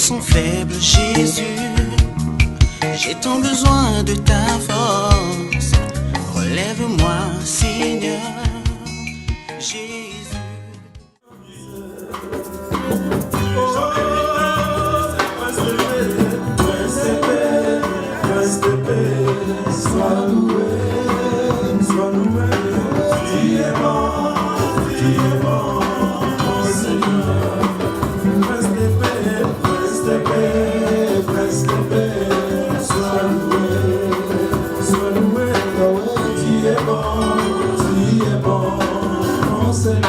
sont faibles, Jésus. J'ai tant besoin de ta force. Relève-moi, Seigneur Jésus. Sois loué, tu es bon, mon Seigneur. Prince de paix, sois loué, tu es bon, mon Seigneur.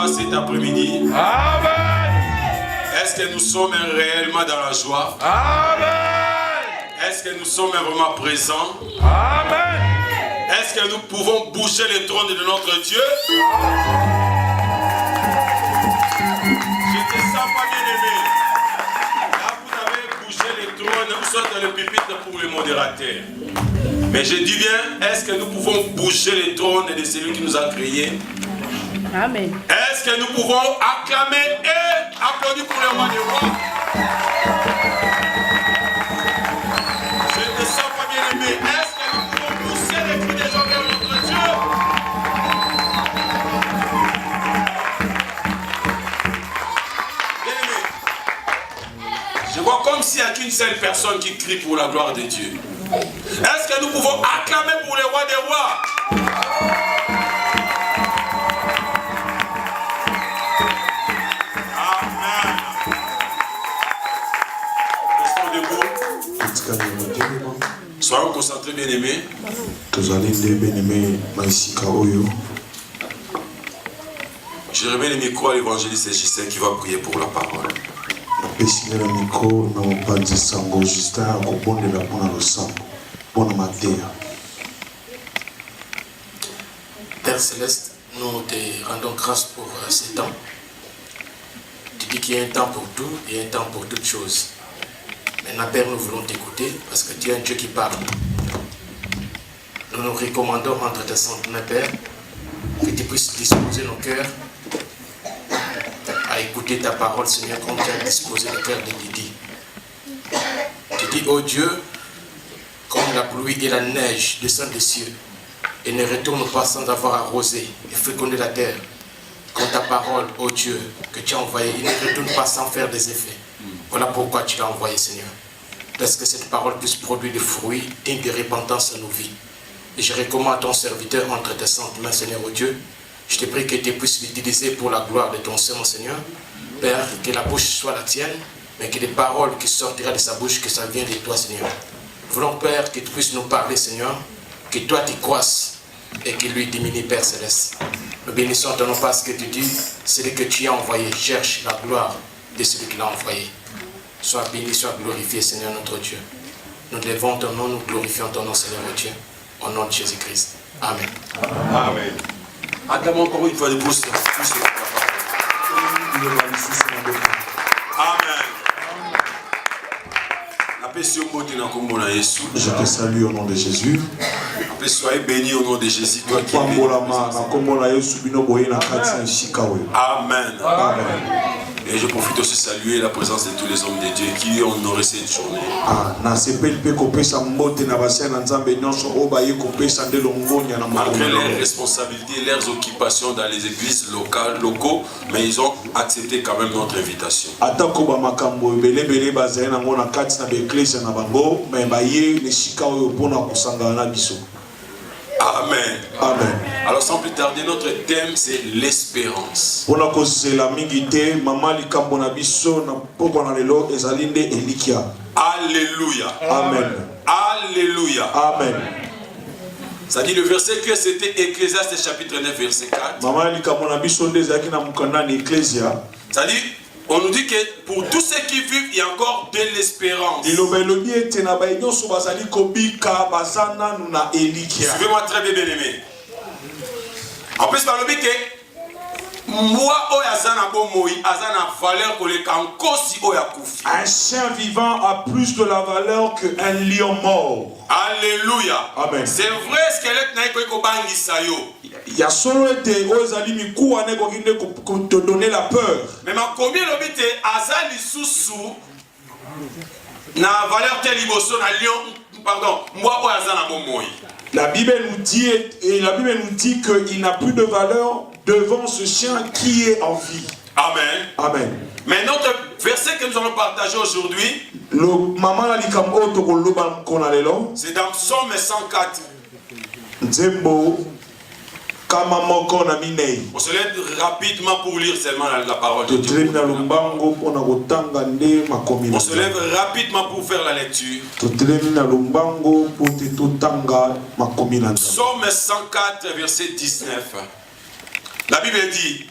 Cet après-midi. Amen. Est-ce que nous sommes réellement dans la joie? Amen. Est-ce que nous sommes vraiment présents? Amen. Est-ce que nous pouvons bouger le trône de notre Dieu? Je ne te sens pas bien aimé. Là, vous avez bougé le trône, vous êtes dans le pupitre pour le modérateur. Mais je dis bien, est-ce que nous pouvons bouger le trône de celui qui nous a créés? Amen. Est-ce que nous pouvons acclamer et applaudir pour le roi des rois? Je ne te sens pas bien aimé. Est-ce que nous pouvons pousser les cris des gens vers notre Dieu? Bien aimé, je vois comme s'il n'y a qu'une seule personne qui crie pour la gloire de Dieu. Est-ce que nous pouvons acclamer pour le roi des rois? Soyons concentrés, bien-aimés. Je remets le micro à l'évangéliste Justin qui va prier pour la parole. Père Céleste, nous te rendons grâce pour ce temps. Tu dis qu'il y a un temps pour tout et un temps pour toutes choses. Maintenant, Père, nous voulons t'écouter parce que tu es un Dieu qui parle. Nous nous recommandons entre tes saintes mains, Père, que tu puisses disposer nos cœurs à écouter ta parole, Seigneur, comme tu as disposé le cœur de Lydie. Tu dis, oh Dieu, comme la pluie et la neige descendent des cieux et ne retournent pas sans avoir arrosé et fécondé la terre, comme ta parole, oh Dieu, que tu as envoyée, il ne retourne pas sans faire des effets. Voilà pourquoi tu l'as envoyé, Seigneur. Parce que cette parole puisse produire des fruits dignes de repentance à nos vies. Et je recommande ton serviteur entre tes saintes mains, Seigneur, oh Dieu. Je te prie que tu puisses l'utiliser pour la gloire de ton Seigneur, Seigneur. Père, que la bouche soit la tienne, mais que les paroles qui sortiront de sa bouche, que ça vienne de toi, Seigneur. Nous voulons, Père, que tu puisses nous parler, Seigneur, que toi tu croisses et qu'il lui diminue, Père Céleste. Nous bénissons ton nom parce que tu dis, celui que tu as envoyé cherche la gloire de celui qui l'a envoyé. Sois béni, sois glorifié, Seigneur notre Dieu. Nous levons ton nom, nous glorifions ton nom, Seigneur notre Dieu. Au nom de Jésus-Christ. Amen. Amen. Acclamons encore une fois de plus. Amen. La Je te salue au nom de Jésus. Soyez bénis au nom de Jésus. Toi qui es béni. Amen. Amen. Et je profite aussi de saluer la présence de tous les hommes de Dieu qui ont honoré cette journée. Malgré leurs responsabilités et leurs occupations dans les églises locaux, mais ils ont accepté quand même notre invitation. Amen. Amen. Alors sans plus tarder, notre thème c'est l'espérance. Alléluia. Amen. Alléluia. Amen. Ça dit le verset que c'était Ecclésiaste chapitre 9 verset 4. Ça dit, on nous dit que pour tous ceux qui vivent, il y a encore de l'espérance. Suivez-moi très bien, bien aimé. En plus, par le but que moi, un chien vivant a plus de la valeur qu'un lion mort. Alléluia. Amen. C'est vrai, squelette n'a pas il y a seulement été te donner la peur. Mais ma combien l'obité azali sous na valeur telle iboso na lion, pardon, moi o azana bomoi. La Bible nous dit qu'il n'a plus de valeur devant ce chien qui est en vie. Amen. Amen. Mais notre verset que nous allons partager aujourd'hui, c'est dans Psaume 104. On se lève rapidement pour lire seulement la parole de Dieu. On se lève rapidement pour faire la lecture. Psaume 104, verset 19. La Bible dit: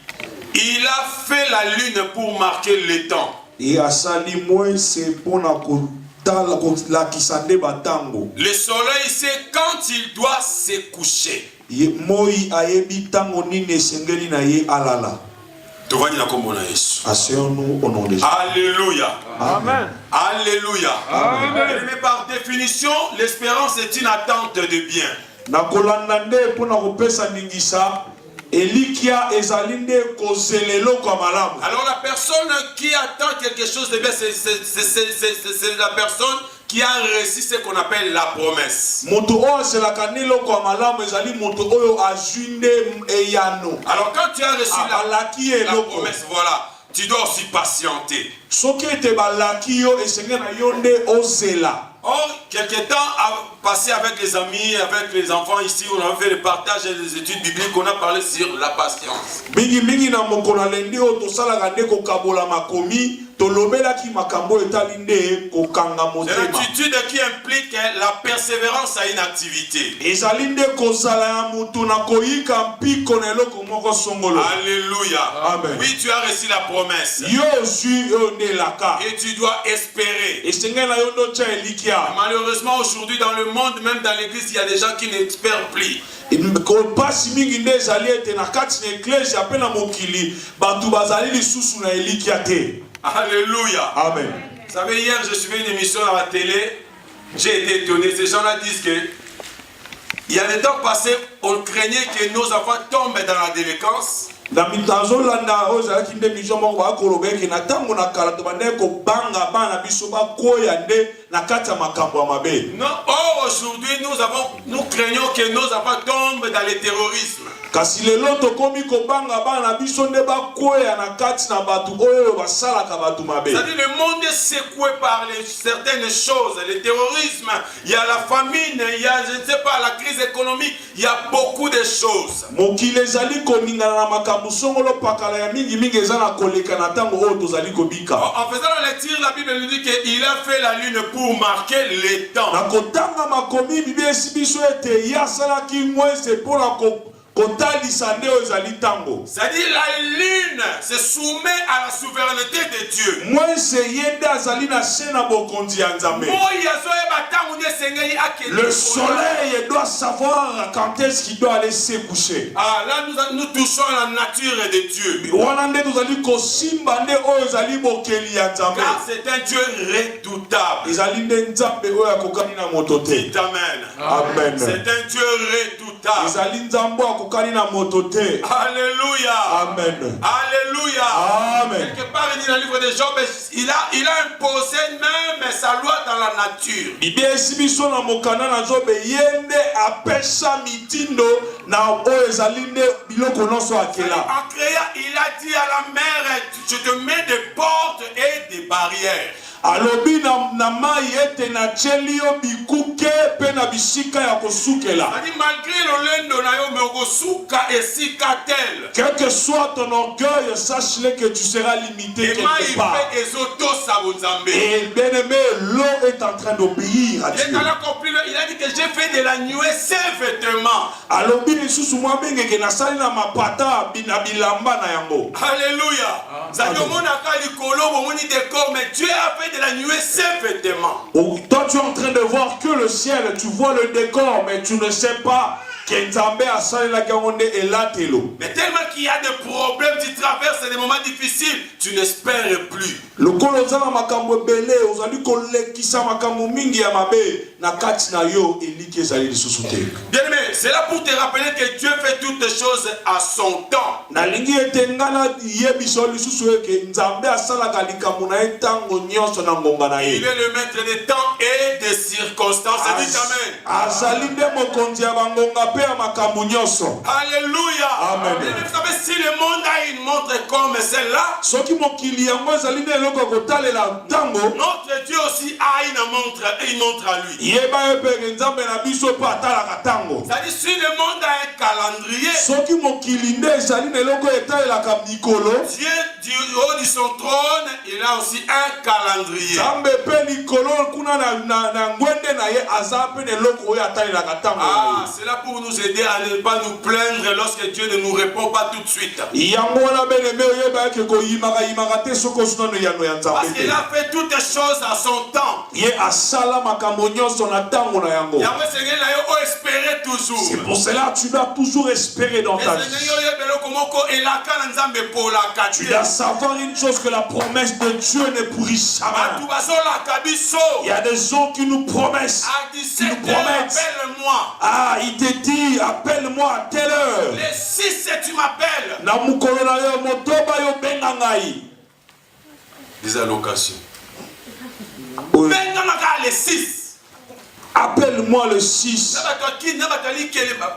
il a fait la lune pour marquer les temps. Le soleil sait quand il doit se coucher. Alléluia. Amen. Alléluia. Amen. Mais par définition, l'espérance est une attente de bien. Alors la personne qui attend quelque chose de bien, c'est la personne qui a reçu ce qu'on appelle la promesse. Alors quand tu as reçu la promesse, voilà, tu dois aussi patienter. Or, quelques temps à passer avec les amis, avec les enfants ici, on a fait le partage et les études bibliques, on a parlé sur la patience. C'est l'attitude qui implique la persévérance à une activité. Alléluia. Amen. Oui, tu as reçu la promesse. Et tu dois espérer. Malheureusement, aujourd'hui, dans le monde, même dans l'église, il y a des gens qui n'espèrent plus. Alléluia. Amen. Vous savez, hier, je suivais une émission à la télé. J'ai été étonné. Ces gens-là disent que il y a des temps passés, on craignait que nos enfants tombent dans la délinquance. Non, or aujourd'hui nous craignons que nos enfants tombent dans le terrorisme. C'est-à-dire le monde est secoué par certaines choses, le terrorisme, il y a la famine, il y a, je ne sais pas, la crise économique, il y a beaucoup de choses. En faisant la lecture, la Bible nous dit qu'il a fait la lune pour marquer les temps. C'est-à-dire la lune se soumet à la souveraineté de Dieu. Le soleil doit savoir quand est-ce qu'il doit aller se coucher. Ah, là nous touchons à la nature de Dieu. Car c'est un Dieu redoutable. Dites amen. Amen. C'est un Dieu redoutable. Alléluia. Amen. Alléluia. Amen. Quelque part il dit dans le livre de Job, il a imposé même sa loi dans la nature. Il a dit à la mer, je te mets des portes et des barrières. alobi na mai ete na chelio bikuke pe na bisika ya kosukela. Quel que soit ton orgueil, sache-le que tu seras limité quelque part. Et bien aimé, l'eau est en train d'obéir à Dieu. Il a dit que j'ai fait de la nuée ses vêtements. Alobi lisusu mwa bengeke na sali na mapata na bilamba na yango. Alléluia. Mais Dieu a fait de la nuée ses vêtements. Toi tu es en train de voir que le ciel, tu vois le décor, mais tu ne sais pas. Mais tellement qu'il y a des problèmes, tu traverses des moments difficiles, tu n'espères plus. Bien-aimé, c'est là pour te rappeler que Dieu fait toutes les choses à son temps. Il est le maître des temps et des circonstances. Dites amen. Alléluia. Amen. Vous savez, si le monde a une montre comme celle-là, notre Dieu aussi a une montre à lui. C'est-à-dire, si le monde a un calendrier, Dieu du haut de son trône, il a aussi un calendrier. Ah, c'est là pour nous aider à ne pas nous plaindre lorsque Dieu ne nous répond pas tout de suite. Parce qu'il a fait toutes les choses à son temps. C'est pour cela que tu dois toujours espérer dans ta vie. Tu dois savoir une chose, que la promesse de Dieu ne pourrit jamais. Il y a des gens qui nous promettent. Appelle-moi. Ah, il te dit, appelle-moi à telle heure. Les 6, tu m'appelles. Des allocations. Oui. Les 6. Appelle-moi le 6.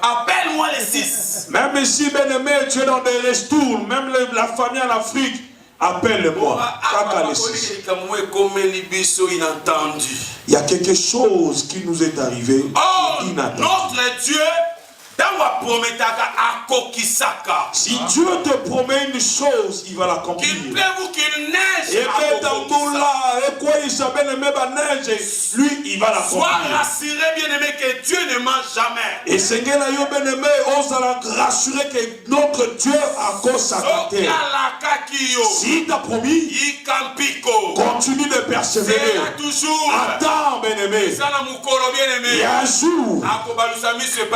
Appelle-moi le 6. Même ici, bien-aimé, tu es dans des restos, même la famille en Afrique, appelle-moi. Il y a quelque chose qui nous est arrivé. Oh, notre Dieu. Si Dieu te promet une chose, il va l'accomplir. Qu'il pleuve ou qu'il neige, lui, il va l'accomplir. Sois rassuré, bien-aimé, que Dieu ne ment jamais. Et Seigneur, bien-aimé, on s'en rassurer que notre Dieu a consacré. Si t'a promis, continue de persévérer. Attends, bien-aimé. Et un jour,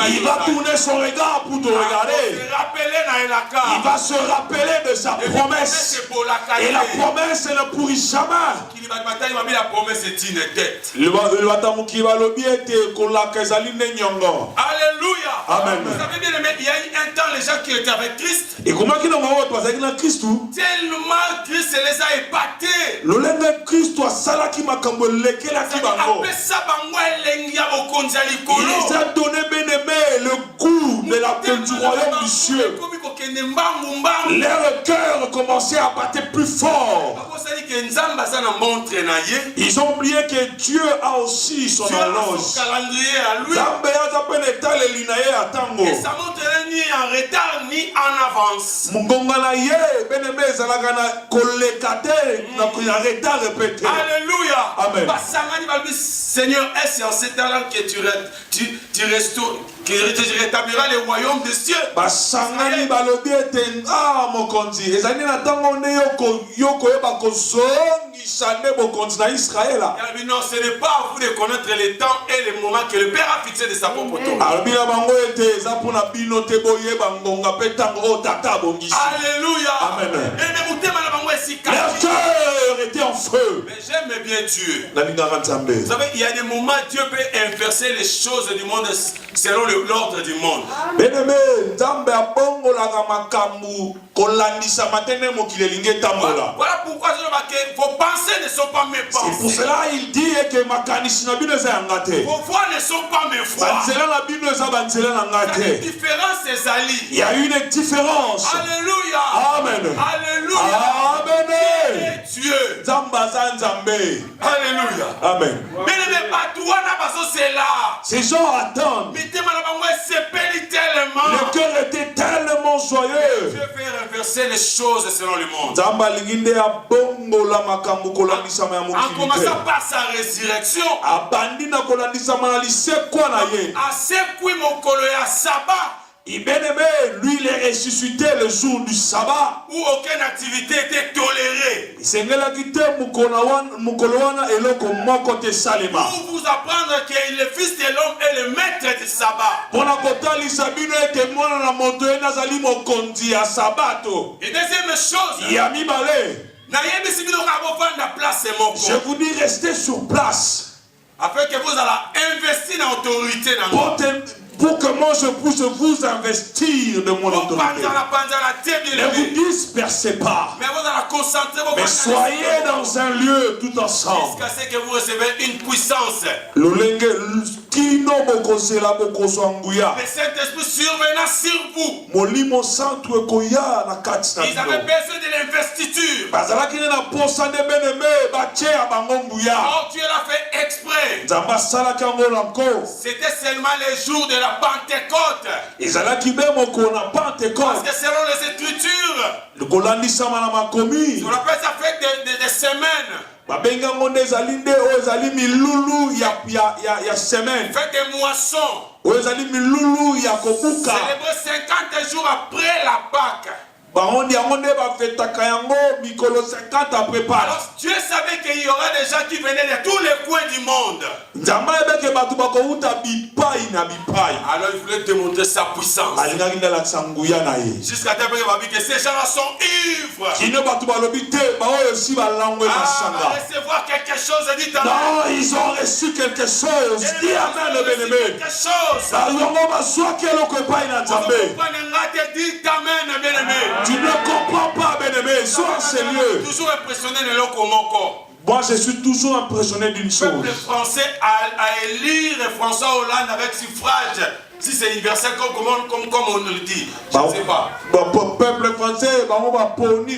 il va tourner son regard pour te regarder. Il va se rappeler de sa promesse. Et la promesse ne pourrit jamais. La promesse est une tête. Alléluia. Amen. Vous savez bien, il y a eu un temps, les gens qui étaient avec Christ, et comment ils ont tellement Christ les a épatés. Il les a donné, bien-aimé, le goût de la du royaume du cieux. Leur cœur commençait à battre plus fort. Ils ont oublié que Dieu a aussi son horloge. Et ça montre ni en retard ni en avance. Alléluia. Amen. Seigneur, est-ce en ces temps-là que tu restaures qui rétablira le royaume des cieux. Basangani balobi ete mokonzi ezali na tango ne yoko yeba kozongisa ne bokonzi na Israël. Non, ce n'est pas à vous de connaître les temps et les moments que le Père a fixé de sa propre autorité. Alléluia. Amen. Leur cœur était en feu. Mais j'aime bien Dieu. Vous savez, il y a des moments où Dieu peut inverser les choses du monde selon l'ordre du monde. Voilà pourquoi je dis que vos pensées ne sont pas mes pensées. C'est pour cela il dit que vos voix ne sont pas mes voix. Il y a une différence, c'est Ali. Il y a une différence. Alléluia. Amen. Alléluia. Amen. Dieu. Alléluia. Amen. Ces gens attendent. Le cœur était tellement joyeux. Dieu fait renverser les choses selon le monde. En commençant par sa résurrection. Bien-aimé, lui il est ressuscité le jour du sabbat où aucune activité était tolérée. Pour vous apprendre que le Fils de l'homme est le maître du sabbat. Et deuxième chose, je vous dis restez sur place afin que vous allez investir dans l'autorité dans moi. Pour que moi je puisse vous investir de mon autorité. Ne vous dispersez pas. Mais soyez dans un lieu tout ensemble. Jusqu'à ce que vous recevez une puissance. Le Saint-Esprit survenant sur vous. Ils avaient besoin de l'investiture. Oh, Dieu l'a fait exprès. C'était seulement les jours de la Pentecôte. Parce que selon les Écritures, on appelle ça fête des semaines. Fête des moissons. Célébrer 50 jours après la Pâque. Alors Dieu savait qu'il y aurait des gens qui venaient de tous les coins du monde. Alors il voulait démontrer sa puissance. Jusqu'à tel point que ces gens-là sont ivres. Recevoir quelque chose, dit amen. Non, ils ont reçu quelque chose. Dis amen, bien-aimé. Tu ne comprends pas, bien-aimé. Sois sérieux. Toujours impressionné de l'Okomoko. Moi, je suis toujours impressionné d'une chose. Le peuple français a élire François Hollande avec suffrage. Si c'est universel comme on le dit, je ne sais pas. Peuple français,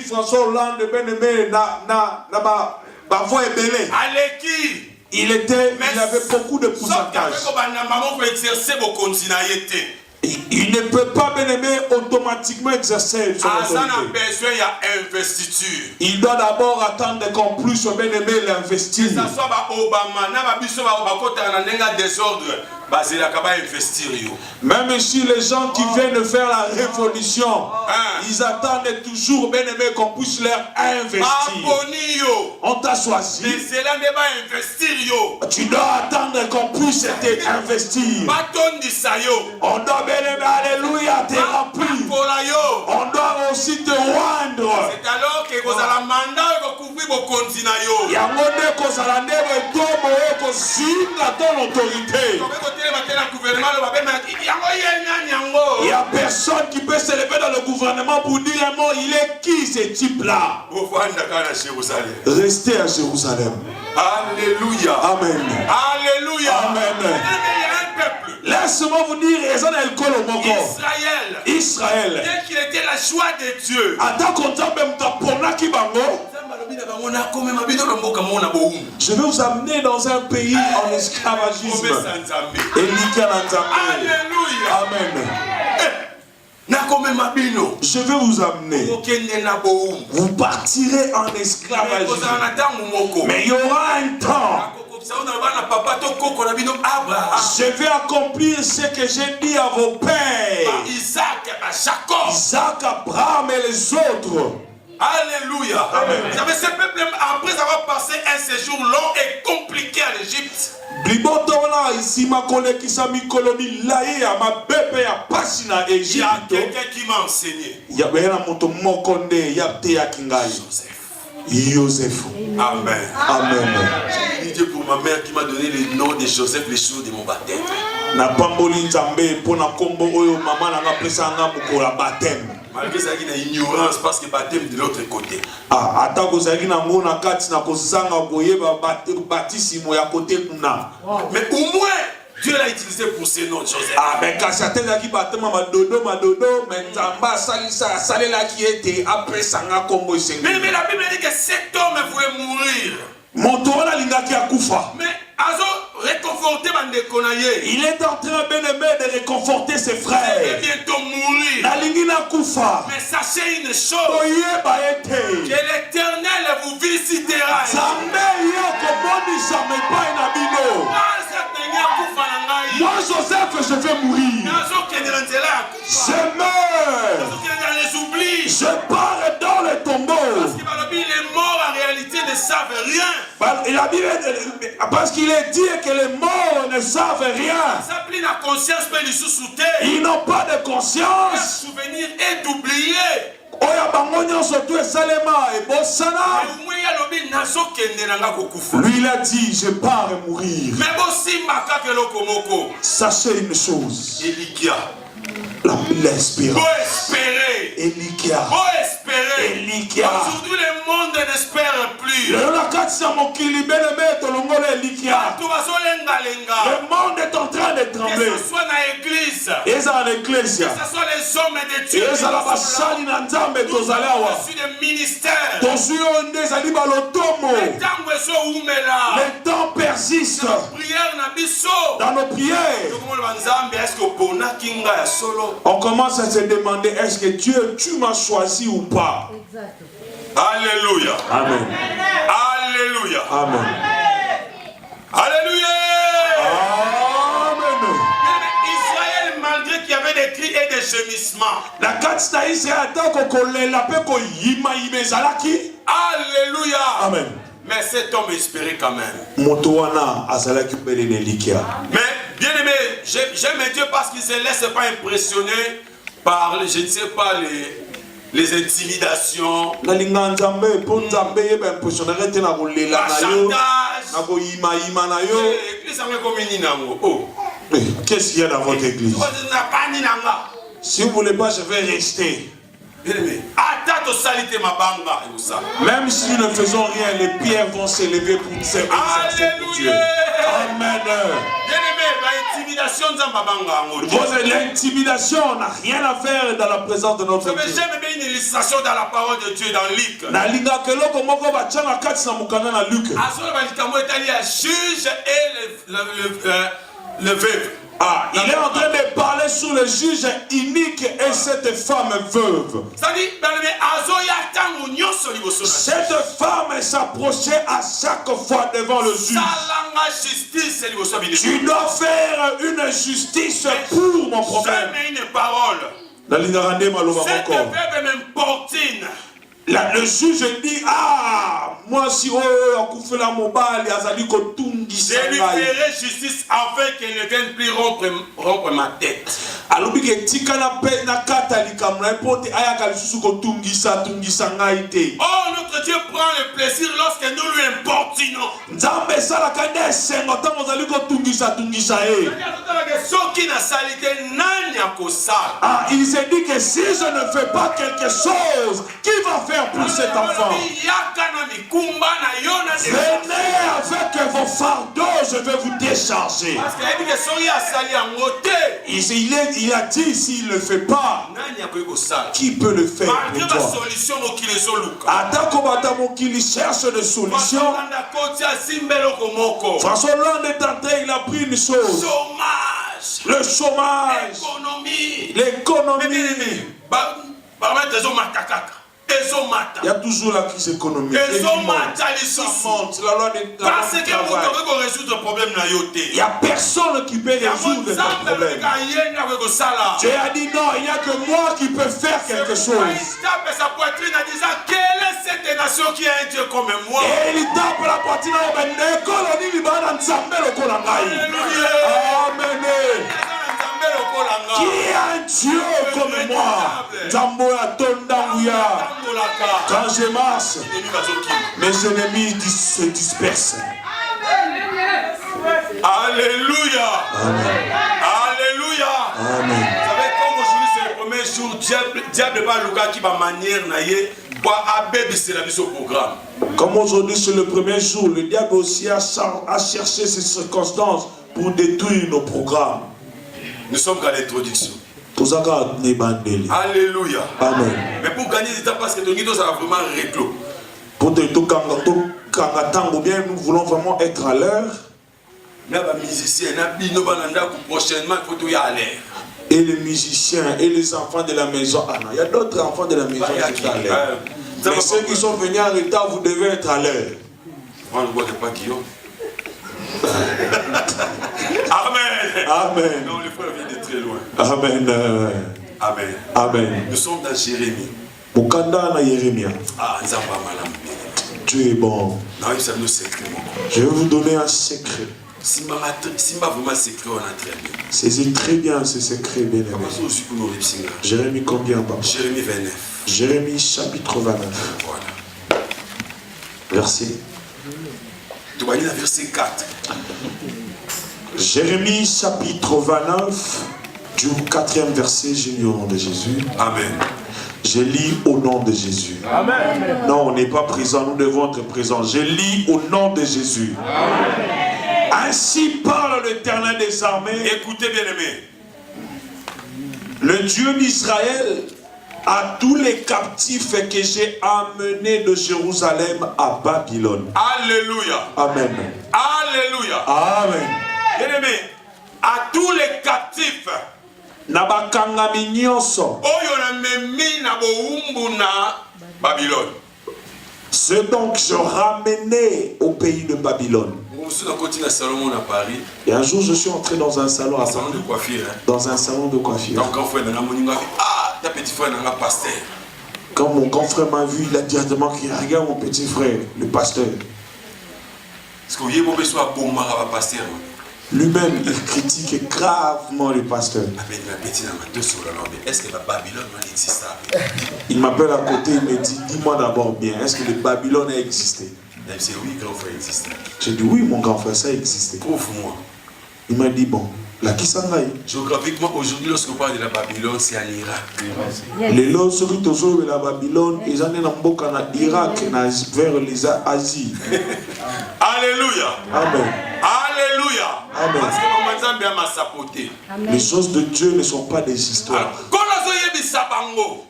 François Hollande, bien-aimé, ma voix est belle. Aleki. Il avait beaucoup de pourcentage. Il ne peut pas, bien-aimé, automatiquement exercer son autorité. Il doit d'abord attendre qu'on puisse, bien-aimé, l'investir. Même si les gens qui viennent faire la révolution, ils attendent toujours, bien-aimé, qu'on puisse leur investir. On t'a choisi. Tu dois attendre qu'on puisse t'investir. On doit, bien-aimé, alléluia, te remplir. On doit aussi te rendre. C'est alors que vous avez un mandat de couvrir vos continents. Ton autorité. Il n'y a personne qui peut se lever dans le gouvernement pour dire un mot. Il est qui ce type-là? Restez à Jérusalem. Alléluia. Amen. Alléluia. Amen. Laisse-moi vous dire, Israël. Dès qu'il était la joie de Dieu. Je vais vous amener dans un pays en esclavagisme. Alléluia. Amen. Je vais vous amener. Vous partirez en esclavagisme. Mais il y aura un temps Je vais accomplir ce que j'ai dit à vos pères. Isaac, Jacob. Isaac, Abraham et les autres. Alléluia. Amen. Ce peuple, après avoir passé un séjour long et compliqué en Égypte, il y a quelqu'un qui m'a enseigné. Joseph. Amen. Amen. J'ai dit pour ma mère qui m'a donné le nom de Joseph le jour de mon baptême. Malgré ça, il y a une ignorance parce que baptême de l'autre côté. Mais au moins, Dieu l'a utilisé pour ce nom de Joseph. Mais la Bible dit que cet homme voulait mourir. Mais il est en train, bien-aimé, de réconforter ses frères. Il va bientôt mourir. Mais sachez une chose, que l'Éternel vous visitera. Moi, Joseph, je vais mourir. Je meurs. Je pars dans le tombeau. Les morts en réalité ne savent rien. Parce qu'il est dit que les morts ne savent rien. Ils n'ont pas de conscience. Le souvenir est oublié. Lui il a dit je pars mourir. Sachez une chose, l'espérance. Elikia. Aujourd'hui le monde n'espère plus. Le monde est en train de trembler. Que ce soit dans l'église, que ce soit les hommes de Dieu, au-dessus des ministères, le temps persiste dans nos prières. On commence à se demander, est-ce que Dieu, tu m'as choisi ou pas? Alléluia. Amen. Alléluia. Amen. Alléluia. Amen. Israël, malgré qu'il y avait des cris et des gémissements. Alléluia. Amen. Mais cet homme espérait quand même. Mais bien aimé, j'aime Dieu parce qu'il ne se laisse pas impressionner par, je ne sais pas, les intimidations, le chantage. Qu'est-ce qu'il y a dans votre église? Si vous ne voulez pas, je vais rester. Même si nous ne faisons rien, les pierres vont s'élever pour Dieu. Amen. L'intimidation n'a rien à faire dans la présence de notre Dieu. J'aime bien une illustration dans la parole de Dieu dans Luc. Juge et le veuve. Il est en train de parler sur le juge inique et cette femme veuve. Cette femme s'approchait à chaque fois devant le juge. Tu dois faire une justice pour mon problème. Une parole. Cette veuve m'importune. Le juge dit, moi si je lui ferai justice afin qu'elle ne vienne plus rompre ma tête. Oh, notre Dieu prend le plaisir lorsque nous lui importunons. Il s'est dit que si je ne fais pas quelque chose, qui va faire pour cet enfant? Venez avec vos fardeaux, je vais vous décharger. Il a dit, s'il ne le fait pas, qui peut le faire pour toi? Il cherche des solutions. François Hollande est entré, il a pris une chose. Le chômage, l'économie. Il y a toujours la crise économique. La loi de parce que travail. résoudre le problème. Il n'y a personne qui peut résoudre ton problème. Dieu a dit non, il n'y a que moi qui peux faire quelque chose. Il tape sa poitrine en disant quelle est cette nation qui a un Dieu comme moi. Et il tape la poitrine en disant Amen. Qui a un Dieu comme moi? Quand je marche, mes ennemis se dispersent. Alléluia. Amen. Alléluia. Amen. Vous savez, comme aujourd'hui c'est le premier jour, diable va Lucas qui va manière naïe pour abébisser la mise au programme. Comme aujourd'hui c'est le premier jour, le diable aussi a cherché ces circonstances pour détruire nos programmes. Nous sommes qu'à l'introduction. Alléluia. Amen. Mais pour gagner du temps, parce que nous ça va vraiment réclos. Pour bien, nous voulons vraiment être à l'heure. Et les musiciens et les enfants de la maison. Ah non, il y a d'autres enfants de la maison qui sont à l'heure. Mais ceux qui sont venus en retard, vous devez être à l'heure. Amen. Amen. Non, les frères viennent de très loin. Amen. Amen. Amen. Nous sommes dans Jérémie. Ah, Dieu est bon. non, il s'est nos secrets. Je vais vous donner un secret. Simba vraiment secret, on a très bien. Saisis très bien ce secret, bien aimé. Jérémie combien, papa? Jérémie 29. Jérémie chapitre 29. Voilà. Verset. Tu vas lire verset 4. Jérémie chapitre 29, du 4e verset, je lis au nom de Jésus. Amen. Je lis au nom de Jésus. Amen. Non, on n'est pas présent, nous devons être présents. Je lis au nom de Jésus. Amen. Ainsi parle l'Éternel des armées. Écoutez bien aimé. Le Dieu d'Israël, à tous les captifs que j'ai amenés de Jérusalem à Babylone. Alléluia. Amen. Alléluia. Amen. Bien aimé, à tous les captifs. Nabakangami nyonso. Oyo na memi na boumbu na Babylone. Ceux donc je ramenais au pays de Babylone. Et un jour je suis entré dans un salon à Paris. Dans un salon de coiffure. Quand mon grand frère m'a vu, il a directement crié, regarde mon petit frère, le pasteur. Lui-même, il critique gravement le pasteur. Il m'appelle à côté, il me dit, dis-moi d'abord bien, est-ce que le Babylone a existé? J'ai dit, oui, mon grand frère, ça a existé. Prouve-moi. Il m'a dit, bon, la Kisanghaï. Géographiquement, aujourd'hui, lorsqu'on parle de la Babylone, c'est en Irak. Les lots de la Babylone, ils en sont en Irak, vers les Asie. Alléluia. Amen. Alléluia. Amen. Parce que les choses de Dieu ne sont pas des histoires.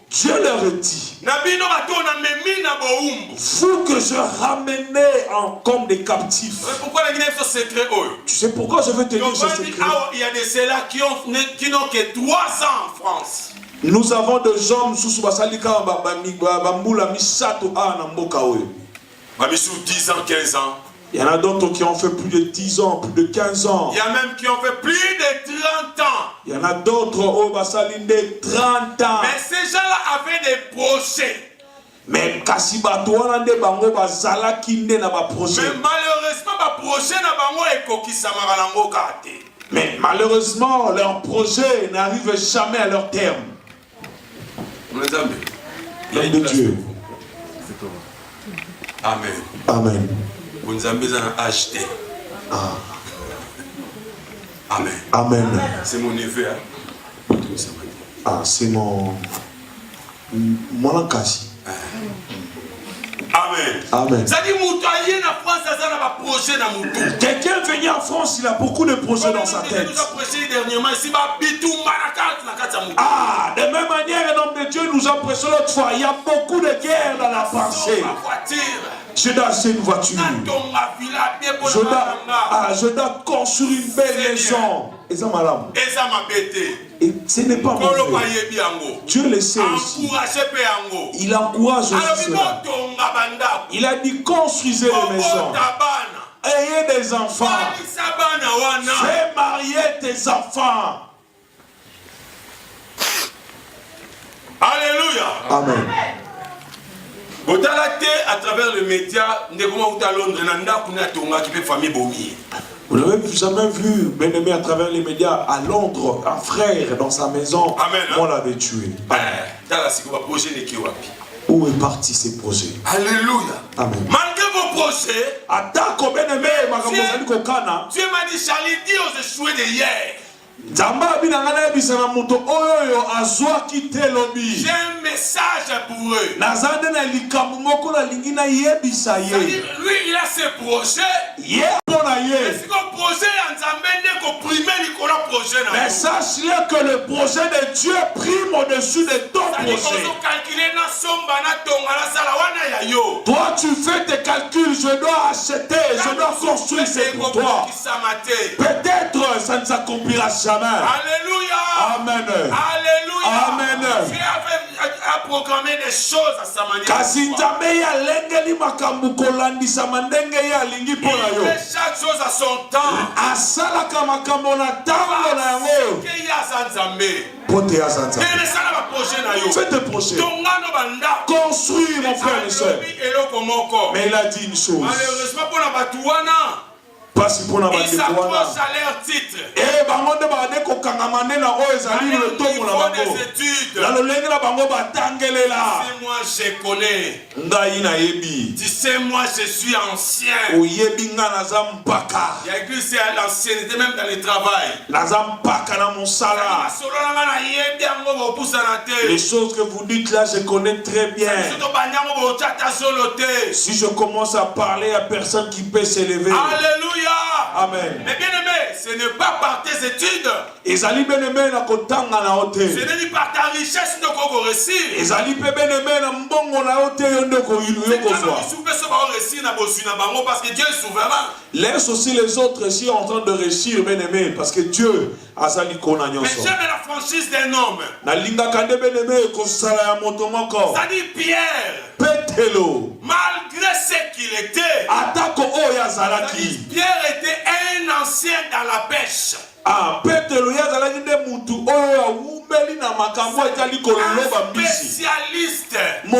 Dieu leur dit, vous que je ramenais comme des captifs. Tu sais pourquoi je veux te dire ce secret? Il y a de ceux-là qui n'ont que 3 ans en France. Nous avons des hommes sous Basalika Bambula Misato Anamboka. 10 ans, 15 ans. Il y en a d'autres qui ont fait plus de 10 ans, plus de 15 ans. Il y a même qui ont fait plus de 30 ans. Il y en a d'autres au Basalinde 30 ans. Mais ces gens-là avaient des projets. Mais Kasibatoana de Bango Basala Kinde na ba projet. Mais malheureusement, ba projet na bango ekokisama balango kate. Mais malheureusement, leur projet n'arrive jamais à leur terme. L'homme de Dieu. Amen. Amen. Vous avez acheté. Amen. Amen. C'est mon neveu. Ah, c'est mon Lankasi. Amen. Amen. Quelqu'un venu en France, il a beaucoup de projets dans sa tête. Ah, de même manière, un homme de Dieu nous a prêché l'autre fois. Il y a beaucoup de guerres dans la pensée. Je dois acheter une voiture. Je dois construire une belle maison. Et ça, madame. Et ce n'est pas mauvais. Dieu le sait aussi. Il encourage aussi cela. Il a dit construisez les maisons. Ayez des enfants. Fais marier tes enfants. Alléluia. Amen. À travers les médias, Vous l'avez jamais vu, bien-aimé, à travers les médias, à Londres, un frère dans sa maison, on l'avait tué. Où est parti ces projets? Alléluia. Amen. Malgré vos projets, Dieu m'a dit, Charlie, dis aux échoués de hier. J'ai un message pour eux. Lui, il a ses projets. Mais sache-le que le projet de Dieu prime au-dessus de ton projet. Toi, tu fais tes calculs. Je dois acheter, je dois construire, c'est pour toi. Peut-être ça ne s'accomplira jamais. Alléluia. Amen. Alléluia. Amen. Dieu a programmé des choses à sa manière. Il fait chaque chose à son temps. Fais tes projets. Construis, mon frère et soeur. Mais il a dit une chose. Malheureusement pour la Batouana, ils s'approchent à leur titre. Au niveau des études. Moi je connais. Tu sais moi je suis ancien. Il y a écrit c'est à l'ancienneté même dans le travail. Les choses que vous dites là, je connais très bien. Si je commence à parler à personne qui peut s'élever. Alléluia. Amen. Mais bien aimé, ce n'est pas par tes études. Ce n'est ni par ta richesse de réussir. Parce que Dieu est souverain. Laisse aussi les autres ici en train de réussir, bien aimé, parce que Dieu a sa mais j'aime la franchise d'un homme. Ça dit Pierre. Malgré ce qu'il était, Pierre était un ancien dans la pêche. Spécialiste. Il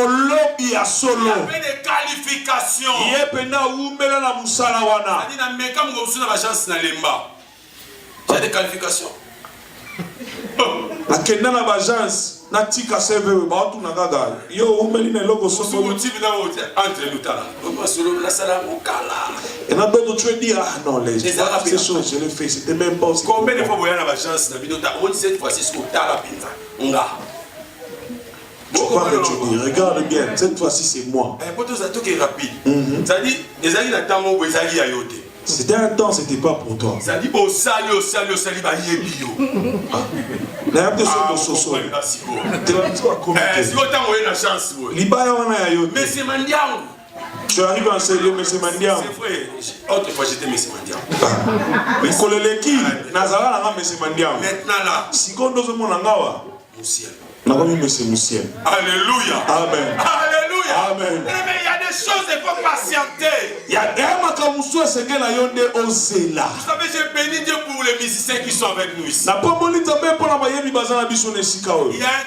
avait des qualifications. J'ai des qualifications. Natika seve baatu nagaga yo umeli na logo soso entre lutala la sala mukala et na d'autres tu dis ah non les choses je l'ai fait c'était même pas combien de fois voyez la chance na binota on dit cette fois-ci ce que tala pinza nga regarde bien cette fois-ci c'est moi ça dit les amis n'attendent pas les amis yote. C'était un temps, c'était pas pour toi. Ça dit au sali bah yebio. Mais c'est Mandiang. Tu arrives en sérieux, mais c'est Mandiang. C'est vrai. Autrefois j'étais mais c'est Mandiang. Mais Koleleki, Nazara n'a mais c'est Mandiang. Maintenant là. Si qu'on doit se monangawa. Moussiel. Alléluia. Amen. Alléluia. Amen. Mais il y a des choses, il faut patienter. Vous savez, j'ai béni Dieu pour les musiciens qui sont avec nous ici. Il y a un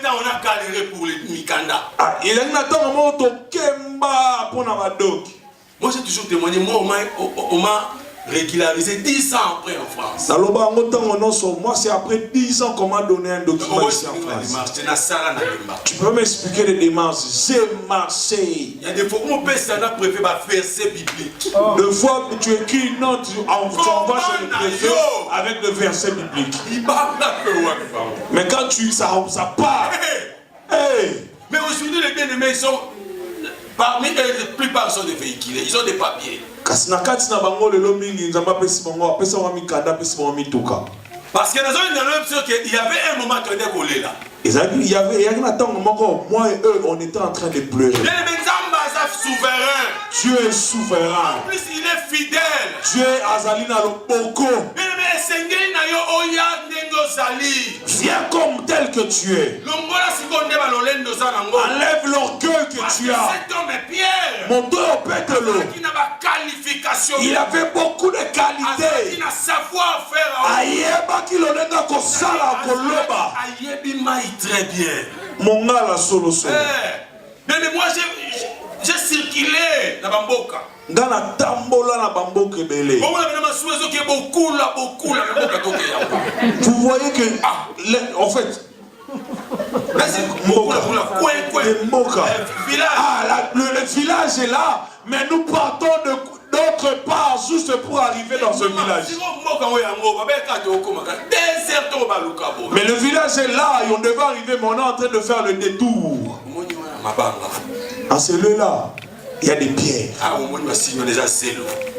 temps, on a galéré pour les Mikanda. Moi, j'ai toujours témoigné, moi, on m'a régularisé 10 ans après en France. Moi, c'est après 10 ans qu'on m'a donné un document ici en France. Tu peux m'expliquer les démarches? J'ai marché. Il y a des fois où mon père s'en a préféré verset biblique. Des fois que tu écris une note, tu envoies chez le préfet avec le verset biblique. Mais quand ça part. Mais aujourd'hui, les bien-aimés, ils sont. Parmi eux, la plupart sont des véhiculés, ils ont des papiers. Parce que dans une il y avait un moment qu'on est collé là. Il y avait un temps, moi et eux, on était en train de pleurer. souverain. Dieu est souverain. En plus, il est fidèle. Dieu azalina le boko. Viens comme tel que tu es. Enlève l'orgueil que tu as. Mon Dieu, pète-le. Il avait beaucoup de qualités. Ayeba ki lonenga kosala koloba. Très bien. Mon gars la solo solo. Mais moi j'ai circulé dans Bamboka. Ngana tambola na bamboka belé. Vous voyez que en fait le village est là, mais nous partons d'autre part juste pour arriver dans ce village. Mais le village est là et on devait arriver, mais on est en train de faire le détour. En celui-là, il y a des pierres.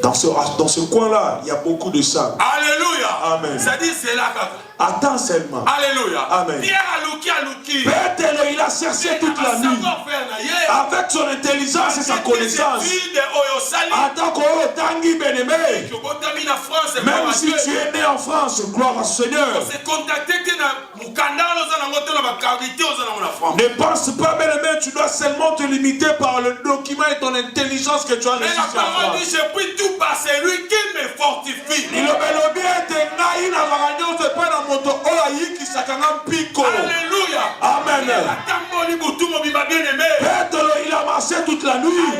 Dans ce coin-là, il y a beaucoup de sable. Alléluia. Amen. Ça dit c'est là. Attends seulement. Alléluia. Amen. Pierre Alouki. Pételo, il a cherché toute la nuit. Avec son intelligence et sa connaissance. Attends qu'on tangi bénémé. Même si tu es né en France, gloire au Seigneur. Ne pense pas, bénémé, tu dois seulement te limiter par le document et ton intelligence que tu as reçu. Mais la parole dit, je prie tout par celui qui me fortifie. Alléluia. Amen. Pételo, il a marché toute la nuit.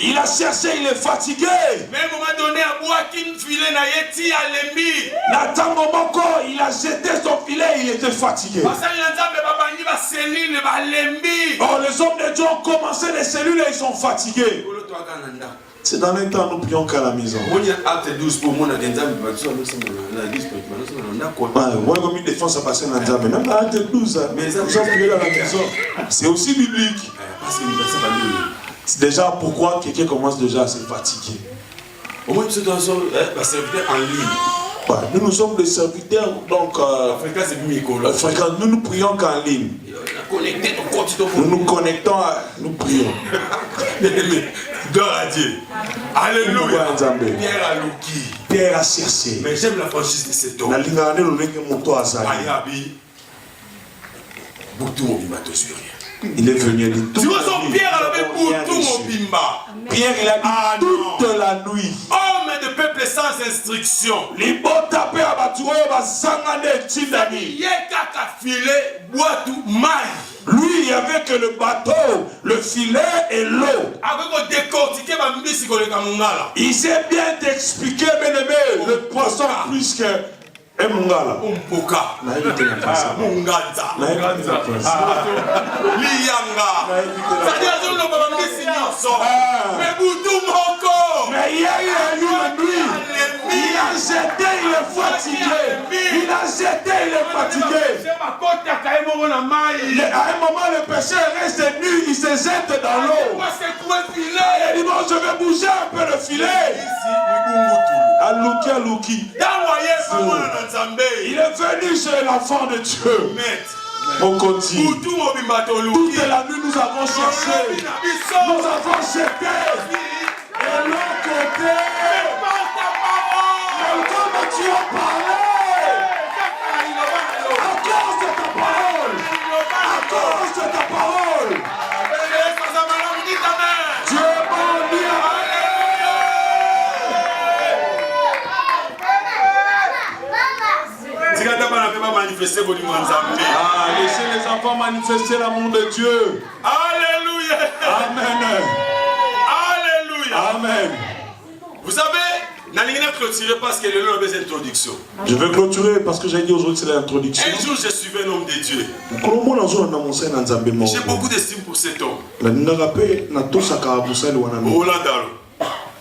Il a cherché, il est fatigué. Mais à un moment donné, à bois qui filet na yeti alemi. Nathan Momoko, il a jeté son filet, il était fatigué. Oh, les hommes de Dieu ont commencé les cellules et ils sont fatigués. C'est dans les temps nous prions qu'à la maison. Acte 12 pour moi, moi, comme une défense à passer dans le mais même dans Acte 12, mais ils ont prié dans la maison. C'est aussi biblique. C'est déjà pourquoi quelqu'un commence déjà à se fatiguer. Au moins, nous sommes serviteurs en ligne. Nous sommes des serviteurs, donc nous nous prions qu'en ligne. Nous nous connectons, nous prions. Gloire à Dieu. Alléluia. Pierre Alouki. Pierre a cherché. Mais j'aime la franchise de cet homme. Il est venu et dit tout. Pierre, il a dit toute la nuit. Homme de peuple sans instruction. Lui, il n'y avait que le bateau, le filet et l'eau. Il s'est bien expliqué, bien-aimé, le poisson plus que un mungala. Mais il y a eu une nuit. Il a jeté, il est fatigué. Il a jeté, il est fatigué. À un moment, le pécheur reste nu, il se jette dans l'eau. Il dit, bon, je vais bouger un peu le filet. Alouki. Il est venu chez l'enfant de Dieu. On continue. Toute la nuit, nous avons cherché. Nous avons jeté. Et l'autre côté. Mais comme tu as parlé. À cause de ta parole. À cause de ta parole. Dieu est bon, laissez les enfants manifester l'amour de Dieu. Alléluia. Amen. Alléluia. Amen. Vous savez, clôturer parce que le nom est introduction. Je vais clôturer parce que j'ai dit aujourd'hui c'est l'introduction. Un jour je suivais un homme de Dieu. J'ai beaucoup d'estime pour cet homme.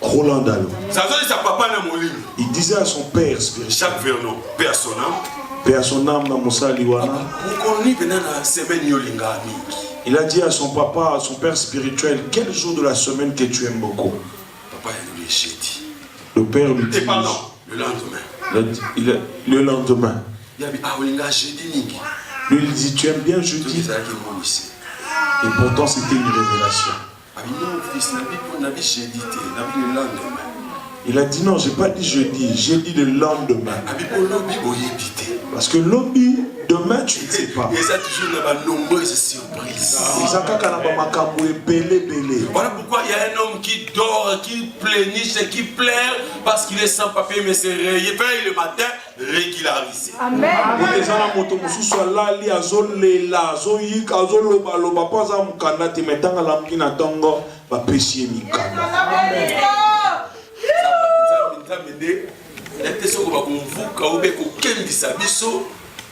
Roland Dalo. Il disait à son père spirituel, Jacques Vernon, paix à son âme. Paix à son âme, il a dit à son papa, à son père spirituel, quel jour de la semaine que tu aimes beaucoup? Papa est le jeudi. Le père lui dit, pardon, le lendemain. Le lendemain. Lui il dit, tu aimes bien jeudi? Et pourtant c'était une révélation. Il a dit non, j'ai pas dit jeudi, j'ai dit le lendemain. Parce que lobby, demain tu ne sais pas. Voilà pourquoi il y a un homme qui dort, qui pleurniche, qui pleure parce qu'il est sans papier, mais c'est réveillé le matin, régularisé. Amen.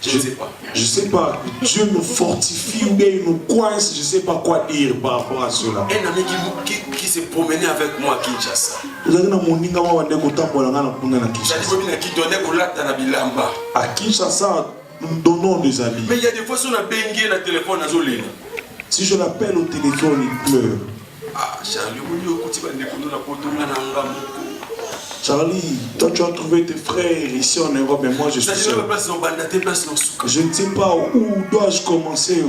Je ne sais pas. Je sais pas. Dieu nous fortifie ou bien il nous coince. Je ne sais pas quoi dire par rapport à cela. Un ami qui s'est promené avec moi à Kinshasa. À Kinshasa, nous donnons des amis. Mais il y a des fois, si on a bengé le téléphone, si je l'appelle au téléphone, il pleure. Ah, Charlie, toi tu as trouvé tes frères ici en Europe, mais moi je suis seul. Je ne sais pas où dois-je commencer.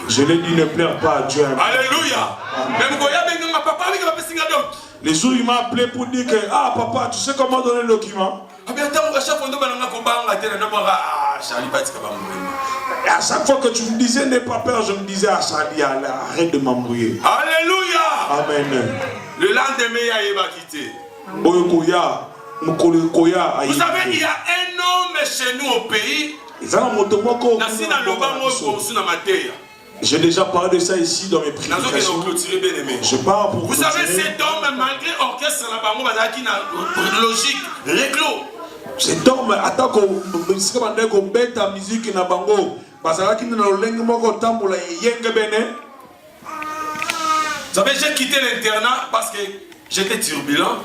Je l'ai dit, ne pleure pas à Dieu. Alléluia. Les jours il m'a appelé pour dire que ah papa, tu sais comment donner le document. Et à chaque fois que tu me disais n'aie pas peur, je me disais à Charlie, arrête de m'embrouiller. Alléluia. Amen. Le lendemain, il a quitté. Vous savez, il y a un homme chez nous au pays. J'ai déjà parlé de ça ici dans mes prédications. Je parle pour vous savez, cet homme, malgré l'orchestre, logique, réglo. Cet homme, attends qu'on bête la musique na bango. Parce que vous savez, j'ai quitté l'internat parce que j'étais turbulent.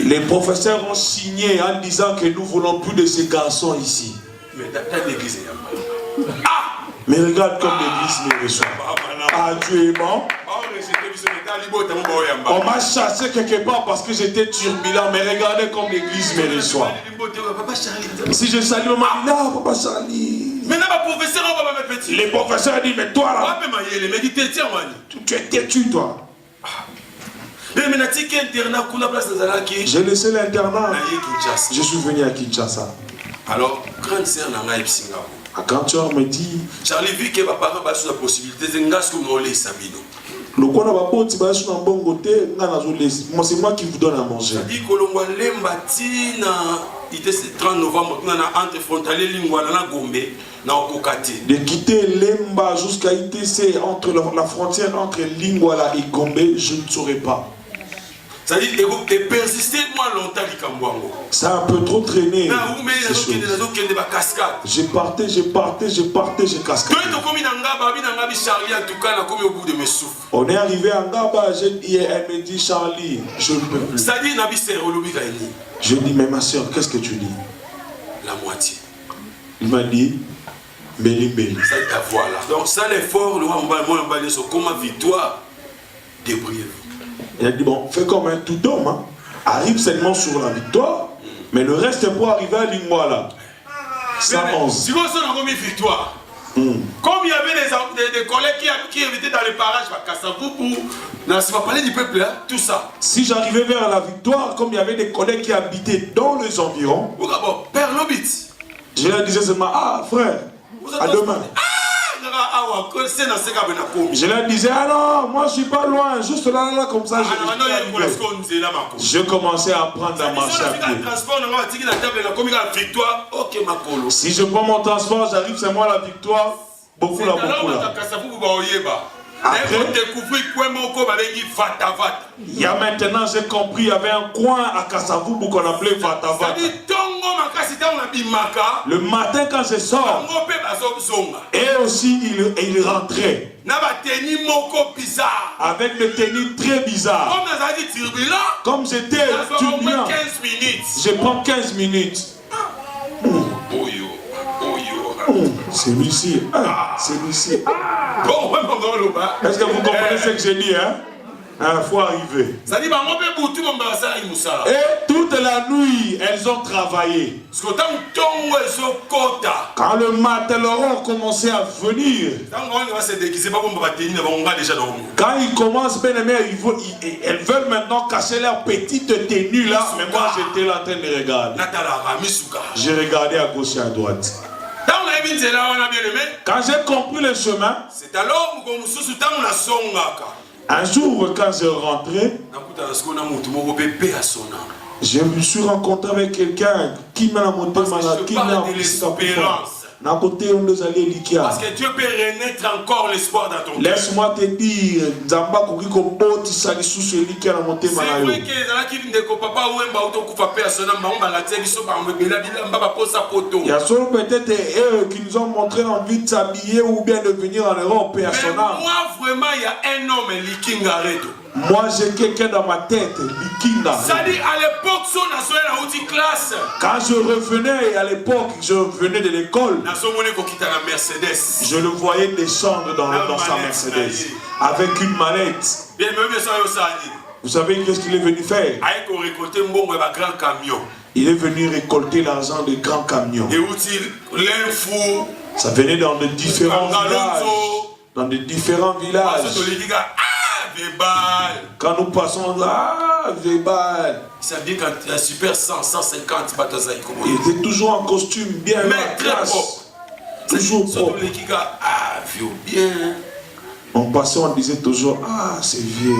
Les professeurs ont signé en disant que nous voulons plus de ces garçons ici. Mais regarde comme l'église me reçoit. Ah, Dieu est bon. On m'a chassé quelque part parce que j'étais turbulent, mais regardez comme l'église me reçoit. Si je salue maman, non, papa Charlie. Les professeurs disent, mais toi là, tu es têtu toi. J'ai laissé l'internat. Je suis venu à Kinshasa. Alors, grande sœur n'a pas Singapour. Quand tu me dit, Charlie vu que papa n'a pas la possibilité de ngas comme on les sabino. C'est moi qui vous donne à manger. C'est-à-dire que l'on va l'embâtir il était 30 novembre entre frontalier Lingwala na Gombe na Okokate. De quitter Lemba jusqu'à ITC entre la frontière entre Lingwala et Gombe, je ne saurais pas. C'est-à-dire de persister moins longtemps l'Ikambwango. Ça a un peu trop traîné. J'ai parté, j'ai cascadé. On est arrivé à Ngaba, elle me dit Charlie, je ne peux plus. Je dis mais ma soeur, qu'est-ce que tu dis? La moitié. Il m'a dit Beli. Ça ta voix là. Donc ça l'effort, comment victoire, débrouillez-vous. Il a dit bon, fais comme un tout homme, hein. Arrive seulement sur la victoire, mais le reste est pour arriver à Lingwala. 111. Si vous avez une victoire, comme il y avait des collègues qui étaient dans les parages, on va parler du peuple, hein, tout ça. Si j'arrivais vers la victoire, comme il y avait des collègues qui habitaient dans les environs, Père Lobit, je leur disais seulement, ah frère, à demain. Je leur disais, ah non, moi je suis pas loin, juste là, comme ça. Je commençais à prendre la marche à pied. Si je prends mon transport, j'arrive, c'est moi la victoire. Beaucoup là. Après, il y a maintenant, j'ai compris, il y avait un coin à Kasavubu qu'on appelait Vatavata. Le matin quand je sors, et aussi il rentrait avec des tenues très bizarres. Comme j'étais turbulent, je prends 15 minutes. Celui-ci. Est-ce que vous comprenez ce que j'ai dit, hein? Il faut arriver. Et toute la nuit, elles ont travaillé. Quand le matin, leur ont commencé à venir. Quand ils commencent, bien aimé, elles veulent maintenant cacher leur petite tenue là. Mais moi, j'étais là en train de regarder. J'ai regardé à gauche et à droite. Quand j'ai compris le chemin, c'est alors que un jour, quand je rentrais, je me suis rencontré avec quelqu'un qui m'a monté parce que Dieu peut renaître encore l'espoir dans ton cœur. Laisse-moi te dire, c'est vrai il y a seulement peut-être eux qui nous ont montré envie de s'habiller ou bien de venir en Europe personnel. Moi vraiment il y a un homme Likingaredo. Moi j'ai quelqu'un dans ma tête, Likinga. Ça dit à l'époque son national en classe. Quand je revenais à l'époque, je venais de l'école. Je le voyais descendre dans sa Mercedes avec une mallette. Vous savez qu'est-ce qu'il est venu faire? Il est venu récolter l'argent des grands camions. Ça venait dans de différents villages. Dans de différents villages. Quand nous passons là, Vébal. Ça veut dire quand il y a super 100, 150 il était toujours en costume bien. Mais très propre. Toujours propre. Bien. On passait, on disait toujours, ah, c'est vieux.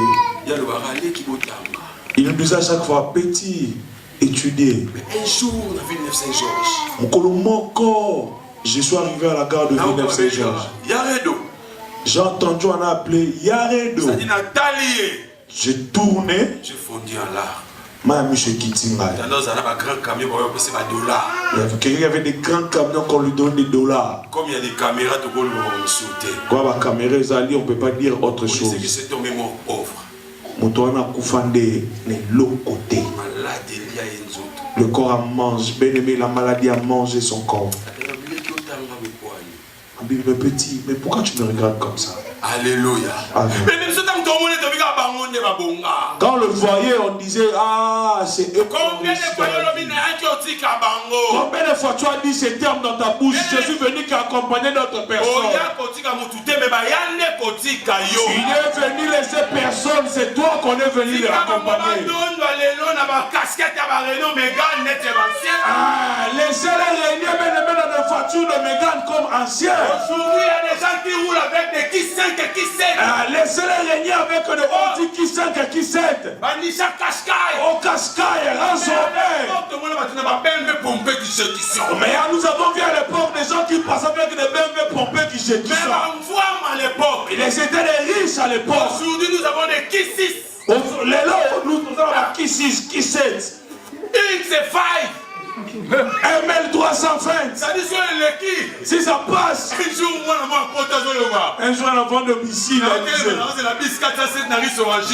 Il nous disait à chaque fois, petit, étudier. Mais un jour, on a vu Villeneuve Saint-Georges. Je suis arrivé à la gare de Villeneuve Saint-Georges. J'ai entendu, on a appelé Yaredo. Ça dit Nathalie. J'ai tourné. J'ai fondu en larmes. Il y avait des grands camions qu'on lui donne des dollars. Comme il y a des caméras, on peut sauter. Quoi, la caméra, on ne peut pas dire autre chose. C'est que c'est un mémoire pauvre. Le corps a mangé, bien aimé, la maladie a mangé son corps. Mais petit, mais pourquoi tu me regardes comme ça? Alléluia. Amen. Quand on le voyait, on disait, ah, c'est eux. Combien de fois tu as dit ces termes dans ta bouche? Je suis venu accompagner d'autres personnes. Il est venu laisser personne, c'est toi qu'on est venu les accompagner. Ah, laissez-les régner dans la voiture de Mégane comme anciens. Aujourd'hui, il y a des gens qui roulent avec des qui 5 et qui 7. Laissez-les régner avec des Audi qui 5 et qui 7. Banisha Kashkai. Au Kashkai, rassembler. Mais nous avons vu à l'époque des gens qui passaient avec des BMW pompés qui se mais on voit à l'époque. Ils étaient des riches à l'époque. Aujourd'hui, nous avons des qui 6. Les lots, nous avons des qui 6, qui 7. X5. ML320. Ça dit sur le qui. Si ça passe. Un jour, un jour, on a de missile.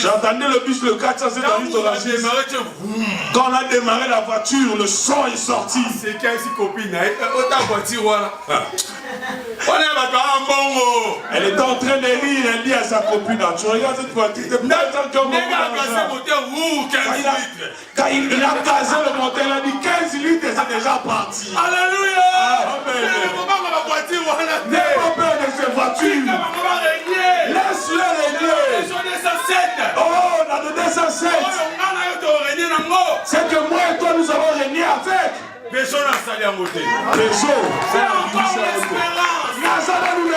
J'entendais le bus, le 407 orangé. Quand on a démarré la voiture, le son est sorti. C'est qui a ici copine? Autant voiture, voilà. Elle était en train de rire, elle dit à sa copine, tu regardes cette voiture, quand il a casé le moteur, il a dit 15 litres et c'est déjà parti. Alléluia! N'aie pas peur de ces voitures. Laisse-le régner. Oh, on a de 207. C'est que moi et toi nous avons régné avec. Pécho, c'est encore l'espérance. Nazana nous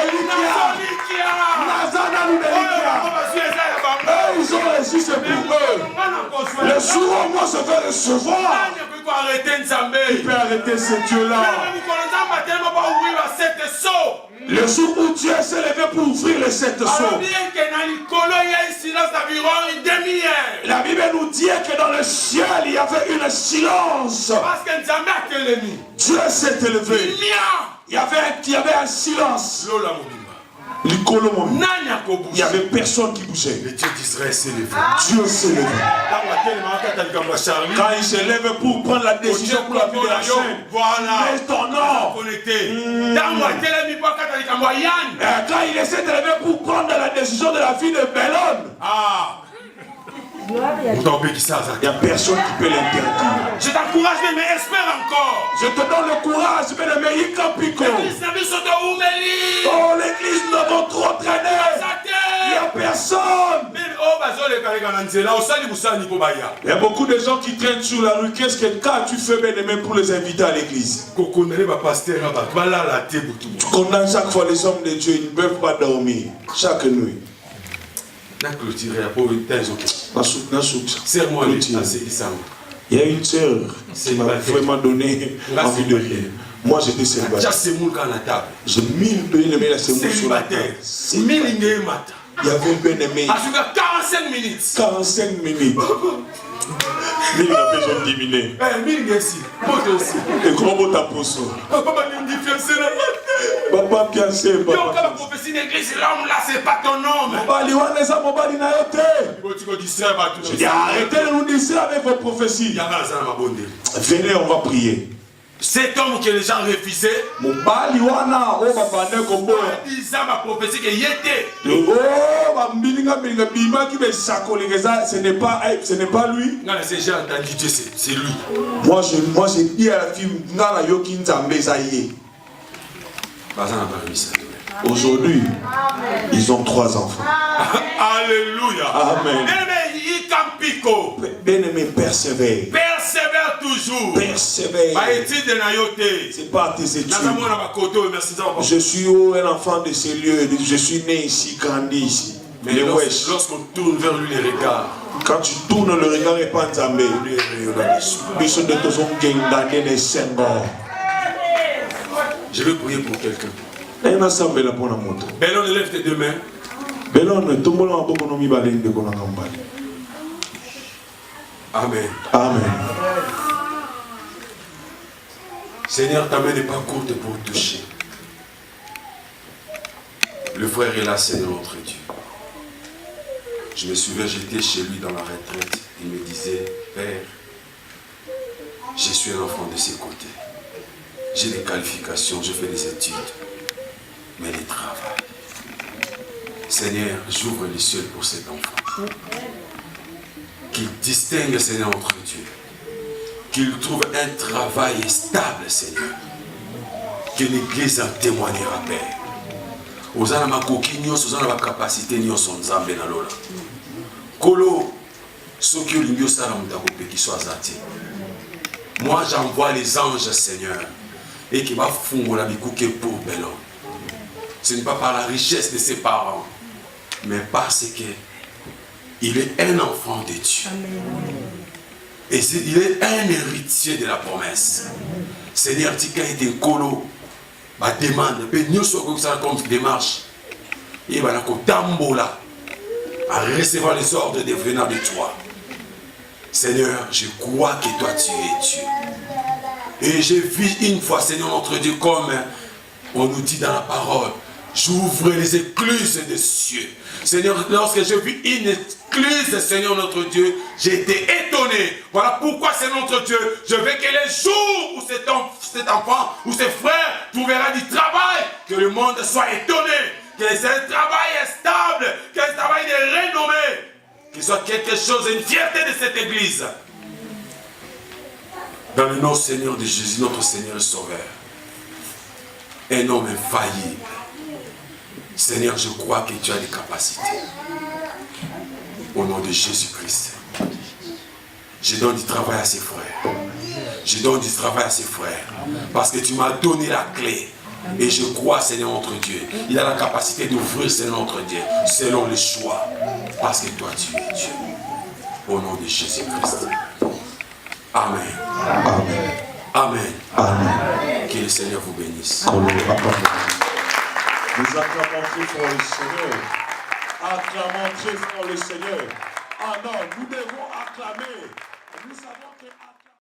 ils ont reçu ce pour eux. Le jour où moi je vais recevoir, il peut arrêter ce Dieu-là. Le jour où Dieu s'est levé pour ouvrir les 7 sceaux, la Bible nous dit que dans le ciel il y avait une silence. Dieu s'est élevé. Il y avait un silence. Il n'y avait personne qui bougeait. Le Dieu d'Israël s'est levé. Dieu s'est levé. Quand il s'est levé pour prendre la décision pour la vie de la chaîne, mais ton nom. Quand il essaie de lever pour prendre la décision de la vie de Bellone, On t'en paie qui ça, Il n'y a personne qui peut l'interdire. je t'encourage, mais espère encore. Je te donne le courage, mais le meilleur capico. L'église n'a plus sauté où, Mélie. Oh, l'église nous avons trop traîné. Il n'y a personne. Il y a beaucoup de gens qui traînent sur la rue. Qu'est-ce que quand tu fais bien aimé pour les inviter à l'église? Tu condamnes chaque fois les hommes de Dieu, ils ne peuvent pas dormir. Chaque nuit. Serre-moi les il y a une sœur qui m'a vraiment donné envie de rire. Moi j'étais célibataire. J'ai mis bien-aimé la semoule sur la table. Il y avait bien-aimé. 45 minutes. 45 minutes. Mais il a besoin de diminuer. Et comment t'as poussé? Papa piancé. L'homme là, c'est pas ton homme. Je dis arrêtez de nous distraire avec vos prophéties. Venez, on va prier. Cet homme que les gens refusaient, disant ma prophétie qu'il y était. Ce n'est pas lui. Non, j'ai entendu Dieu, c'est lui. Moi j'ai dit à la fille, aujourd'hui, ils ont 3 enfants. Alléluia. Amen. Bien-aimé, persévère. Persévère toujours. Persévère. C'est pas tes études. Je suis un enfant de ces lieux. Je suis né ici, grandi ici. Mais lorsqu'on tourne vers lui les regards, quand tu tournes le regard et pas Nzambe, je vais prier pour quelqu'un. Belon, lève tes 2 mains. Amen. Amen. Seigneur, ta main n'est pas courte pour toucher. Le frère est là, Seigneur notre Dieu. Je me souviens, j'étais chez lui dans la retraite. Il me disait, Père, je suis un enfant de ses côtés. J'ai des qualifications, je fais des études. Mais le travail. Seigneur, j'ouvre les cieux pour cet enfant. Qu'il distingue, Seigneur notre Dieu. Qu'il trouve un travail stable, Seigneur. Que l'Église en témoignera, Père. Ozana makoki nyonso ozana ba capacité nyonso nzambe na lola. Kolo soki olingi osala mutu akopeki so azati. Moi j'envoie les anges, Seigneur, et qui va fungola bikuke pour Belon. Ce n'est pas par la richesse de ses parents, mais parce que il est un enfant de Dieu. Et il est un héritier de la promesse. Seigneur, tika ete kolo ba demande pe nyoso ko ça comme démarche. Et ba na ko tambola à recevoir les ordres venant de toi. Seigneur, je crois que toi tu es Dieu. Et j'ai vu une fois, Seigneur notre Dieu, comme on nous dit dans la parole, j'ouvre les écluses des cieux. Seigneur, lorsque j'ai vu une écluse, Seigneur notre Dieu, j'ai été étonné. Voilà pourquoi, Seigneur notre Dieu, je veux que les jours où cet enfant ou ses frères trouvera du travail, que le monde soit étonné, que ce travail est stable, que ce travail est renommé, qu'il soit quelque chose, une fierté de cette église. Dans le nom, Seigneur, de Jésus, notre Seigneur et Sauveur, un homme infaillible. Seigneur, je crois que tu as des capacités. Au nom de Jésus-Christ. Je donne du travail à ses frères. Je donne du travail à ses frères. Parce que tu m'as donné la clé. Et je crois, Seigneur notre Dieu, il a la capacité d'ouvrir, Seigneur notre Dieu, selon le choix. Parce que toi, tu es Dieu. Au nom de Jésus-Christ. Amen. Amen. Amen. Amen. Que le Seigneur vous bénisse. Nous acclamons très fort le Seigneur. Acclamons très fort le Seigneur. Ah non, nous devons acclamer. Nous savons que